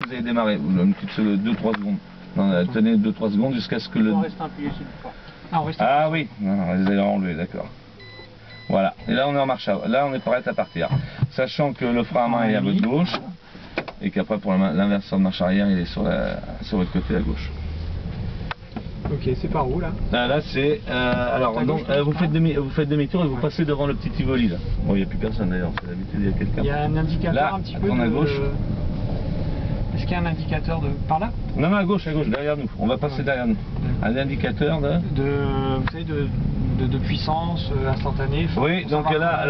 vous avez démarré, une petite 2-3 secondes. Non, tenez 2-3 secondes jusqu'à ce que le... On reste appuyé sur le frein. Ah, on reste oui, non, vous allez enlever, d'accord. Voilà, et là on est en marche avant, là on est prêt à partir. Sachant que le frein à main est à votre gauche, et qu'après pour l'inversion de marche arrière il est sur votre côté à gauche. Ok, c'est par où là? Là c'est... alors donc, vous faites demi-tour et vous passez devant le petit Tivoli là. Bon, il n'y a plus personne d'ailleurs, c'est d'habitude il y a quelqu'un. Il y a un indicateur là, un petit peu à gauche. Est-ce qu'il y a un indicateur de... par là? Non, à gauche, derrière nous. On va passer derrière nous. Un indicateur de... vous savez, de puissance instantanée. Oui, donc là,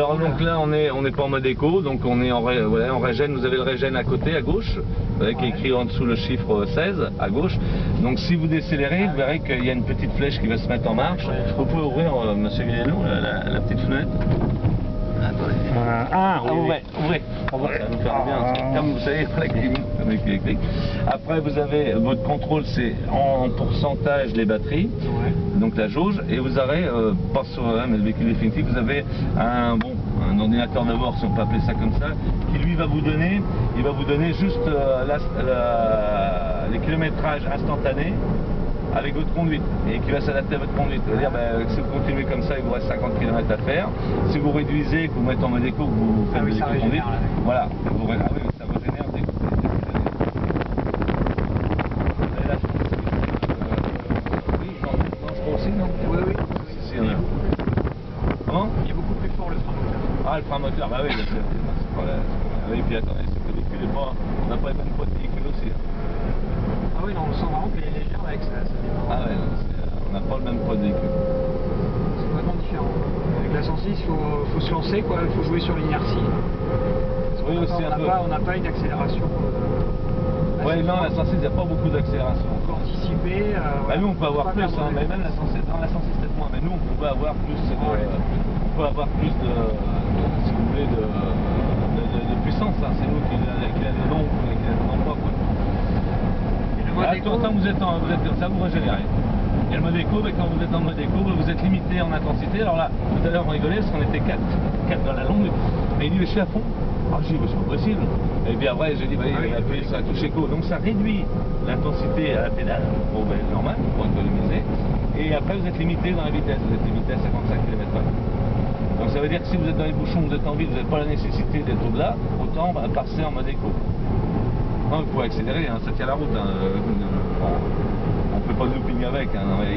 on n'est pas en mode éco, donc on est en régène. Vous avez le régène à côté, à gauche, avec écrit en dessous le chiffre 16, à gauche. Donc si vous décélérez, vous verrez qu'il y a une petite flèche qui va se mettre en marche. Vous pouvez ouvrir, monsieur Guillermo, la petite fenêtre. Ouvrez. Ça va nous faire bien, parce que comme vous savez, la clim, avec les clics. Après, vous avez votre contrôle, c'est en pourcentage les batteries, donc la jauge, et vous avez, pas sur le véhicule définitif, vous avez un ordinateur de bord, si on peut appeler ça comme ça, qui lui va vous donner, juste les kilométrages instantanés avec votre conduite, et qui va s'adapter à votre conduite. C'est-à-dire, si vous continuez comme ça, il vous reste 50 km à faire. Si vous réduisez, que vous mettez en mode éco, que vous faites de l'éco-conduite, voilà, ça régénère dès que vous aussi, non? Oui. Si, il y en a. Comment? Il est beaucoup plus fort le frein moteur. Ah, le frein moteur, bah oui, c'est pas la... Oui, puis attendez, c'est que le véhicule est pas... On n'a pas les mêmes poids de véhicule aussi. Ah oui, non, on sent vraiment qu'il est légère avec ça démarre. Ah ouais, on n'a pas le même poids de véhicule. C'est vraiment différent. Avec la 106, il faut se lancer, quoi. Il faut jouer sur l'inertie. Oui, aussi un peu. On n'a pas une accélération. Oui, non, la 106, il n'y a pas beaucoup d'accélération. On peut anticiper. Nous, on peut avoir plus, hein, mais même la 106, dans la 106 peut-être moins, mais nous, on peut avoir plus de, si vous voulez, de puissance. Hein. C'est nous qui l'avons pas, quoi. Tant que vous êtes comme ça, vous régénérez. Et le mode éco, quand vous êtes en mode éco, vous êtes limité en intensité. Alors là, tout à l'heure on rigolait parce qu'on était 4 dans la longue, et il dit, je suis à fond. Alors j'ai dit, c'est pas possible. Et puis après, j'ai dit, il va appuyer sur la touche éco. Donc ça réduit l'intensité à la pédale, normal, pour économiser. Et après, vous êtes limité dans la vitesse. Vous êtes limité à 55 km/h. Donc ça veut dire que si vous êtes dans les bouchons, vous êtes en ville, vous n'avez pas la nécessité d'être au-delà, autant passer en mode éco. Non, il faut accélérer, ça tient la route. On ne peut pas looping avec.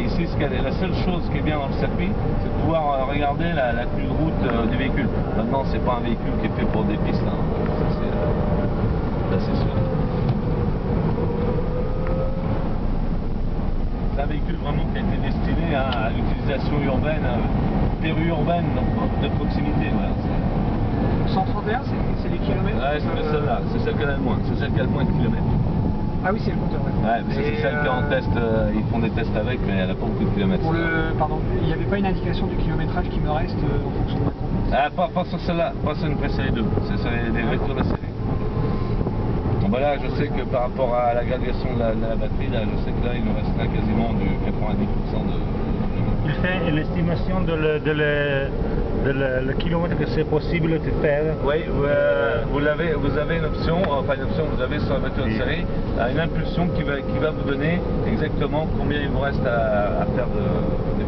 Ici, la seule chose qui est bien dans le circuit, c'est de pouvoir regarder la tenue de route du véhicule. Maintenant, c'est pas un véhicule qui est fait pour des pistes. Ça, c'est sûr. C'est un véhicule vraiment qui a été destiné à l'utilisation urbaine, périurbaine, de proximité. Voilà. 131, c'est les kilomètres? Ouais, c'est celle-là, c'est celle qui a le moins, c'est celle qui a le moins de kilomètres. Ah oui, c'est le compteur. Ouais, mais c'est celle qui est en test, ils font des tests avec, mais elle n'a pas beaucoup de kilomètres. Pardon, il n'y avait pas une indication du kilométrage qui me reste en fonction de la conduite? Pas sur celle-là, pas sur une présérie 2, c'est sur les voitures de série. Bon, là, je sais que par rapport à la graduation de la batterie, là, je sais que là, il nous restera quasiment du 90% de... Il fait l'estimation le kilomètre que c'est possible de faire. Oui, vous avez une option, vous avez sur la voiture de série, une impulsion qui va vous donner exactement combien il vous reste à faire de